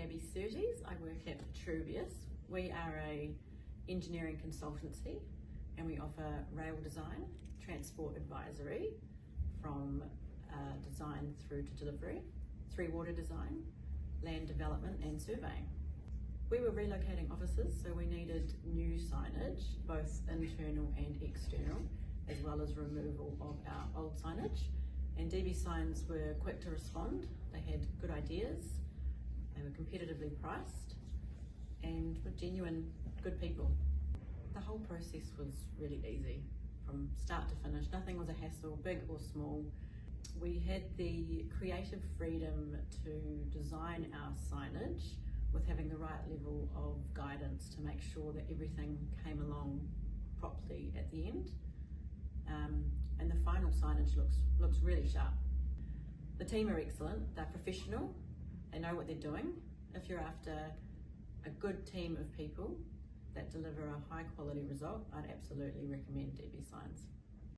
Gabby Surtees. I work at Vitruvius. We are a engineering consultancy and we offer rail design, transport advisory from design through to delivery, water design, land development and surveying. We were relocating offices, so we needed new signage, both internal and external, as well as removal of our old signage. And DB Signs were quick to respond. They had good ideas, they were competitively priced, and were genuine, good people. The whole process was really easy, from start to finish. Nothing was a hassle, big or small. We had the creative freedom to design our signage with having the right level of guidance to make sure that everything came along properly at the end. And the final signage looks really sharp. The team are excellent, they're professional, they know what they're doing. If you're after a good team of people that deliver a high quality result, I'd absolutely recommend DB Signs.